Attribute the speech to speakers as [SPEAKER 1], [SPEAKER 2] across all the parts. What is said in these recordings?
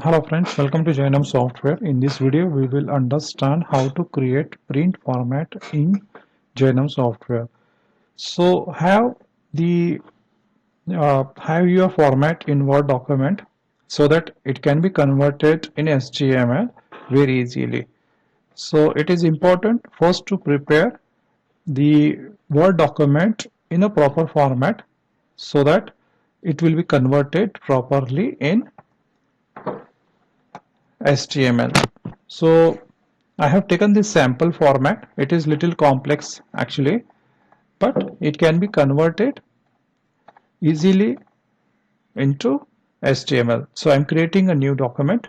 [SPEAKER 1] Hello friends, welcome to Jainam Software. In this video, we will understand how to create print format in Jainam Software. So the have your format in Word document so that it can be converted in HTML very easily. So it is important first to prepare the Word document in a proper format so that it will be converted properly in HTML. So I have taken this sample format. It is little complex actually, but it can be converted easily into HTML. So I'm creating a new document.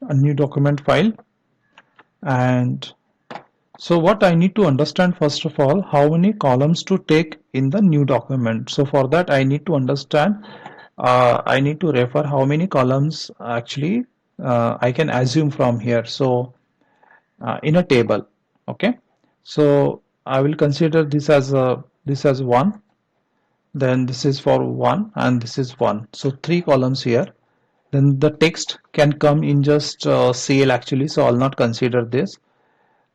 [SPEAKER 1] A new document file. And so what I need to understand first of all, how many columns to take in the new document. So for that I need to understand, I need to refer how many columns actually I can assume from here. So in a table, okay, so I will consider this as 1, then this is for 1 and this is 1, so 3 columns here. Then the text can come in just CL actually, so I'll not consider this.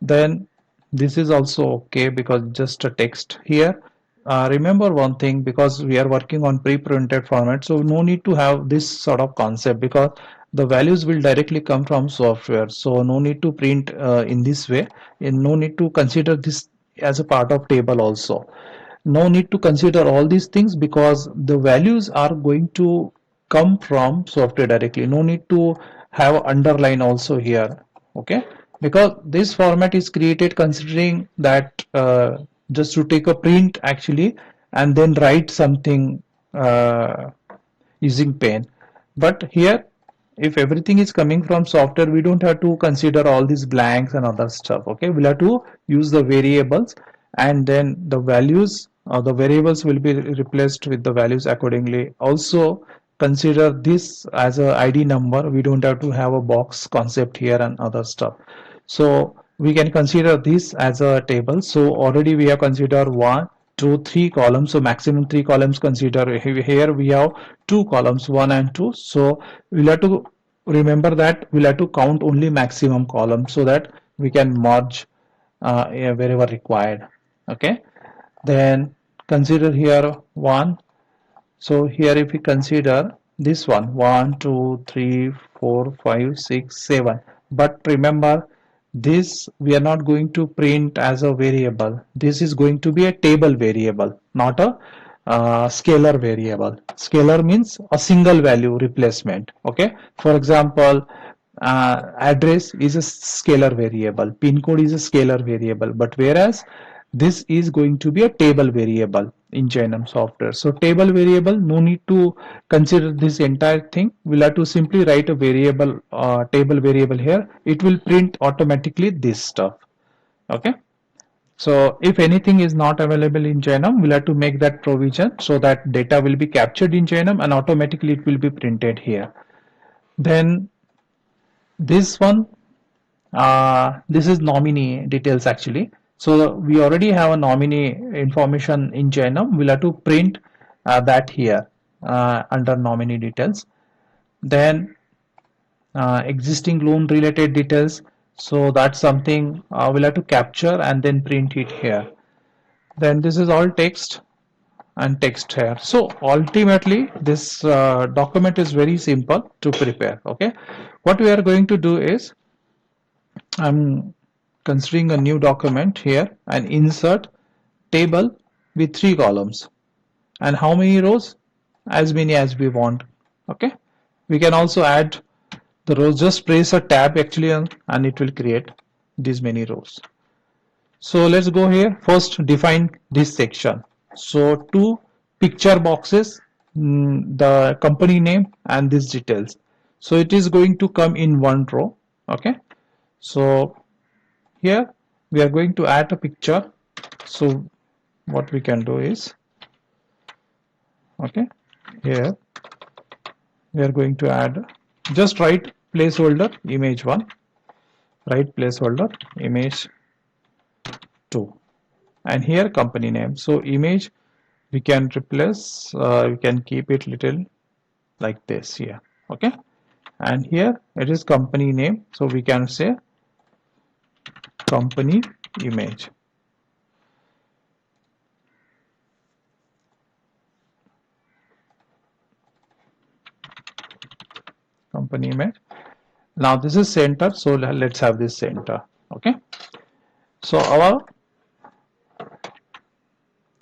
[SPEAKER 1] Then this is also okay because just a text here. Remember one thing, because we are working on pre-printed format, so no need to have this sort of concept because the values will directly come from software, so no need to print in this way, and no need to consider this as a part of table also. No need to consider all these things because the values are going to come from software directly. No need to have underline also here, okay, because this format is created considering that just to take a print actually and then write something uh, using pen. But here, if everything is coming from software, we don't have to consider all these blanks and other stuff, okay. We'll have to use the variables, and then the values or the variables will be replaced with the values accordingly. Also consider this as a ID number. We don't have to have a box concept here and other stuff. So we can consider this as a table. So already we have considered 1, 2, 3 columns. So maximum 3 columns consider. Here we have 2 columns, 1 and 2. So we'll have to remember that we'll have to count only maximum columns so that we can merge yeah, wherever required. Okay. Then consider here 1. So here if we consider this one, 2, 3, 4, 5, 6, 7. But remember, this we are not going to print as a variable. This is going to be a table variable, not a scalar variable. Scalar means a single value replacement. Okay. For example, address is a scalar variable, pin code is a scalar variable, but whereas this is going to be a table variable in Jainam software. So table variable, no need to consider this entire thing. We'll have to simply write a variable, table variable here. It will print automatically this stuff. Okay. So if anything is not available in Jainam, we'll have to make that provision so that data will be captured in Jainam and automatically it will be printed here. Then this one, this is nominee details actually. So we already have a nominee information in Jainam. We'll have to print that here under nominee details. Then existing loan related details. So that's something we'll have to capture and then print it here. Then this is all text and text here. So ultimately this document is very simple to prepare. Okay. What we are going to do is, I'm considering a new document here and insert table with 3 columns, and how many rows? As many as we want. Okay. We can also add the rows. Just press a tab actually and it will create these many rows. So let's go here. First define this section. So two picture boxes, the company name and these details. So it is going to come in one row. Okay. So here we are going to add a picture. So what we can do is, okay, here we are going to add, just write placeholder image1, write placeholder image2. and here company name. So image we can replace, we can keep it little like this here. Okay, and here it is company name, so we can say company image. Company image. Now this is center, so let's have this center. Okay, so our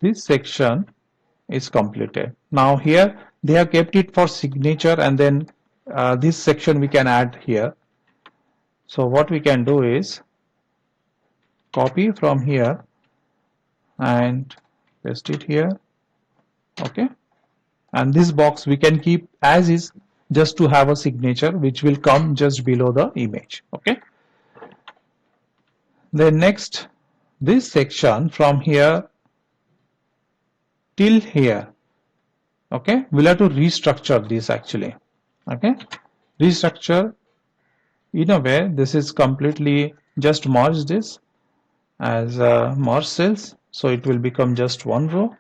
[SPEAKER 1] this section is completed. Now here they have kept it for signature, and then this section we can add here. So what we can do is copy from here and paste it here. Okay, and this box we can keep as is, just to have a signature which will come just below the image. Okay, then next, this section from here till here, okay, we'll have to restructure this actually. Okay, restructure in a way this is completely, just merge this as merge cells, so it will become just one row.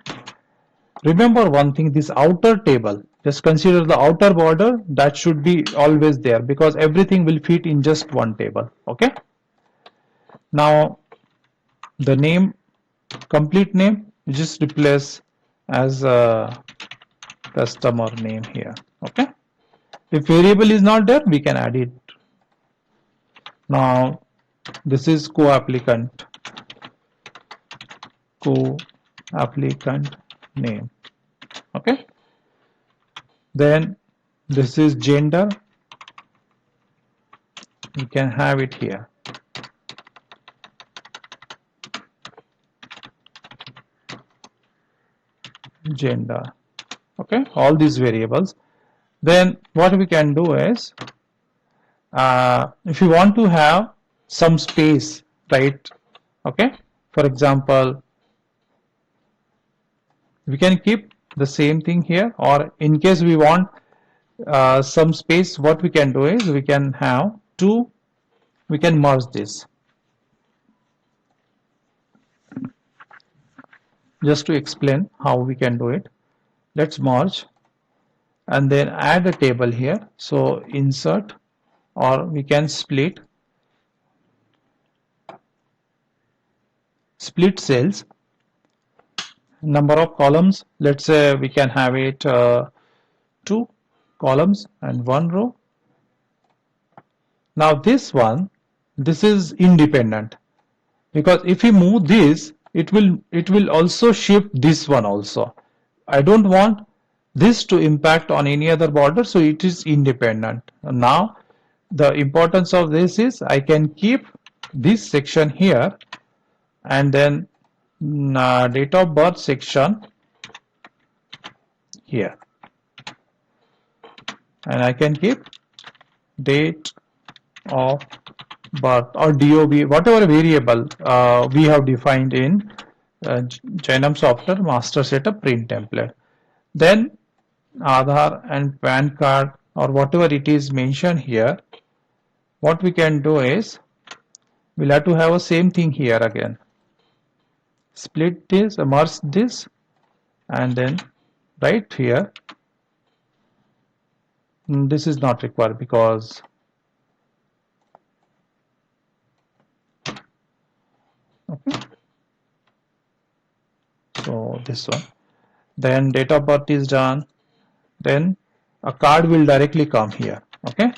[SPEAKER 1] Remember one thing, this outer table, just consider the outer border, that should be always there, because everything will fit in just one table. Okay, now the name, complete name, just replace as a customer name here. Okay, if variable is not there, we can add it. Now this is co-applicant name. Okay, then this is gender, you can have it here. Gender. Okay, all these variables. Then what we can do is, if you want to have some space, right? Okay, for example, we can keep the same thing here, or in case we want some space, what we can do is we can have two, we can merge this. Just to explain how we can do it, let's merge and then add a table here. So insert, or we can split cells, number of columns, let's say we can have it 2 columns and 1 row. Now this one, this is independent, because if we move this, it will also shift this one also. I don't want this to impact on any other border, so it is independent. Now the importance of this is I can keep this section here, and then date of birth section here, and I can keep date of birth or DOB, whatever variable we have defined in Jainam Software master setup print template. Then Aadhaar and PAN card, or whatever it is mentioned here, what we can do is we'll have to have a same thing here again. Split this, merge this, and then right here, this is not required because okay, so this one, then date of birth is done, then a card will directly come here. Okay,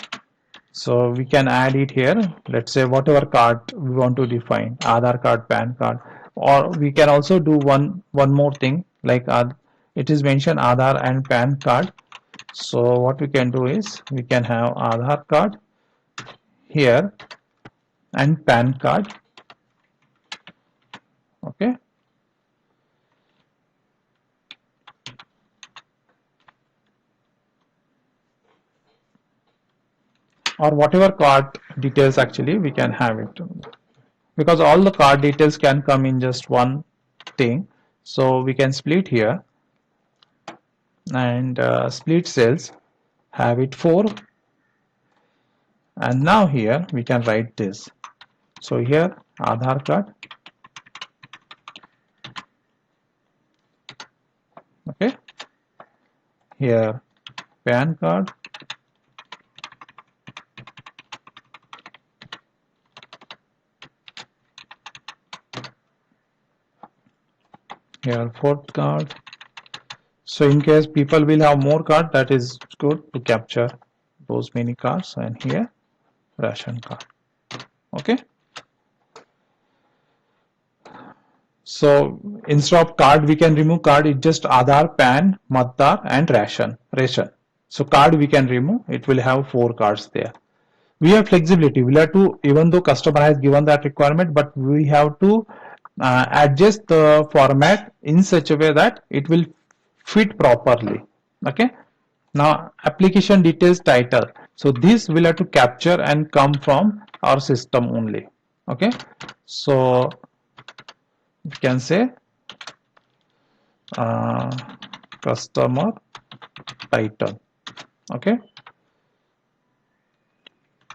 [SPEAKER 1] so we can add it here, let's say whatever card we want to define, Aadhaar card, PAN card, or we can also do one more thing, like it is mentioned Aadhaar and PAN card. So what we can do is we can have Aadhaar card here and PAN card. Okay, or whatever card details actually we can have it, because all the card details can come in just one thing. So we can split here and split cells, have it 4, and now here we can write this. So here Aadhaar card here PAN card, here fourth card. So in case people will have more card, that is good to capture those many cards, and here ration card. Okay. So instead of card, we can remove card. It's just Aadhaar, PAN, Mattar, and ration. So card we can remove. It will have 4 cards there. We have flexibility. We'll have to, even though customer has given that requirement, but we have to adjust the format in such a way that it will fit properly. Okay. Now application details title. So this will have to capture and come from our system only. Okay. So we can say customer title. Okay.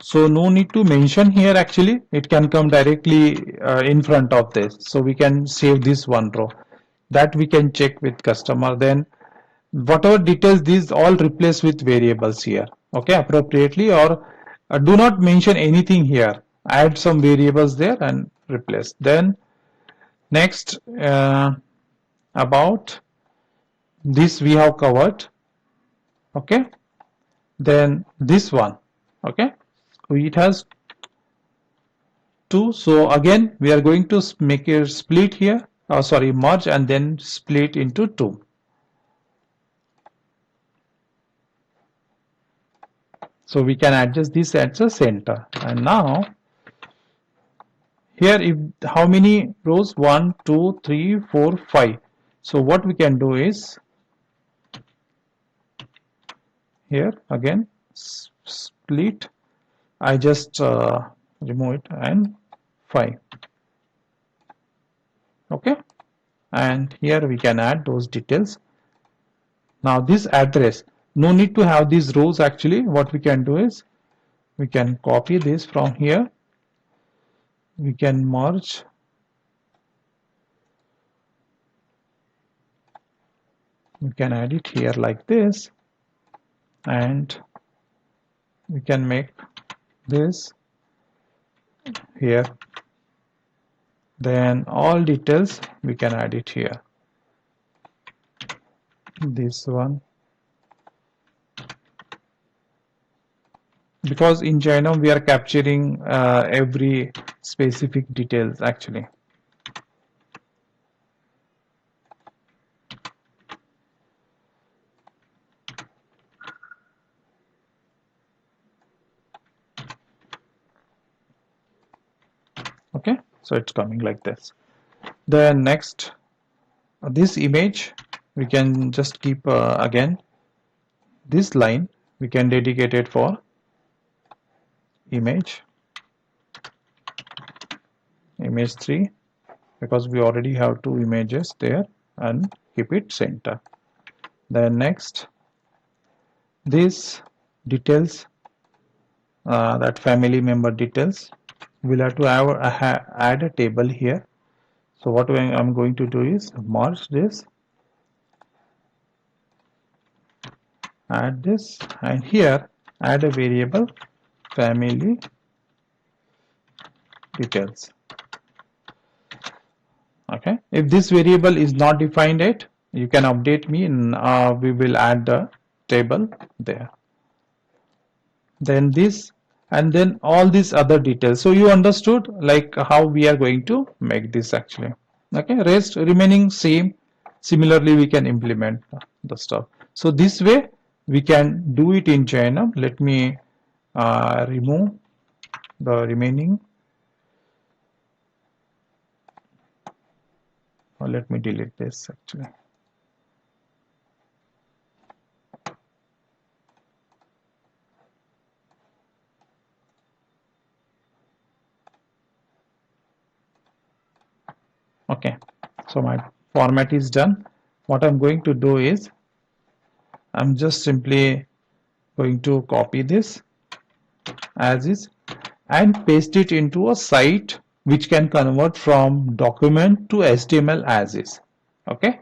[SPEAKER 1] So no need to mention here, actually it can come directly in front of this. So we can save this one row, that we can check with customer. Then whatever details, these all replace with variables here. Okay, appropriately, or do not mention anything here, add some variables there and replace. Then next, about this we have covered. Okay, then this one. Okay, it has 2. So again we are going to make a split here, sorry, merge and then split into 2. So we can adjust this at the center. And now here, if how many rows? 1, 2, 3, 4, 5. So what we can do is here again split. I just remove it, and 5. Okay, and here we can add those details. Now this address, no need to have these rows. Actually what we can do is we can copy this from here, we can merge, we can add it here like this, and we can make this here. Then all details we can add it here, this one, because in Jainam we are capturing every specific details actually. Okay, so it's coming like this. Then next, this image we can just keep again this line we can dedicate it for image 3, because we already have 2 images there, and keep it center. Then next, this details, that family member details, we'll have to add a table here. So what I'm going to do is merge this, add this, and here add a variable family details. Okay, if this variable is not defined yet, you can update me, and we will add the table there. Then this, and then all these other details. So you understood like how we are going to make this actually. Okay, rest remaining same. Similarly we can implement the stuff. So this way we can do it in Jainam. Let me remove the remaining, or let me delete this actually. Okay, so my format is done. What I'm going to do is I'm just simply going to copy this as is and paste it into a site which can convert from document to HTML as is. Okay,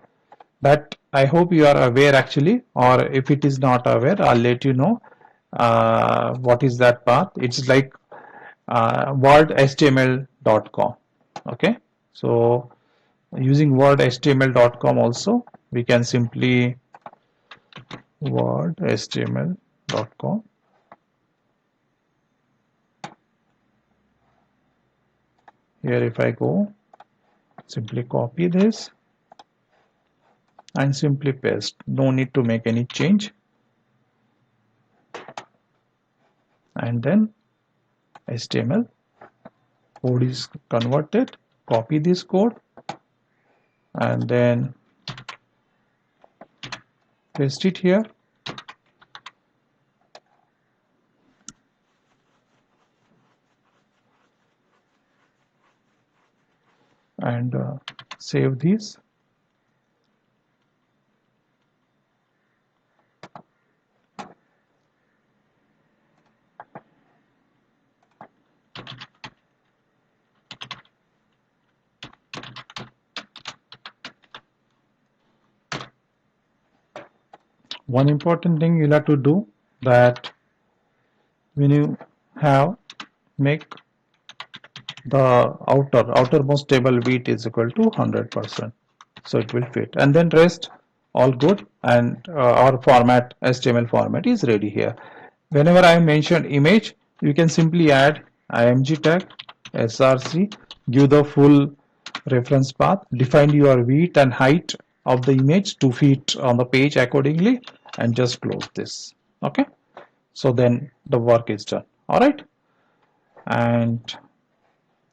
[SPEAKER 1] that I hope you are aware actually, or if it is not aware, I'll let you know what is that path. It's like wordhtml.com. Okay, so using wordhtml.com also, we can simply wordhtml.com. Here, if I go, simply copy this and simply paste. No need to make any change. And then HTML code is converted. Copy this code and then paste it here. And save these. One important thing you'll have to do, that when you have make the outermost table width is equal to 100%, so it will fit, and then rest all good, and our format HTML format is ready here. Whenever I mentioned image, you can simply add img tag src, give the full reference path, define your width and height of the image to fit on the page accordingly, and just close this. Okay, so then the work is done. All right, and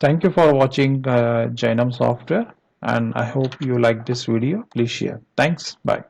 [SPEAKER 1] thank you for watching Jainam Software, and I hope you like this video. Please share. Thanks. Bye.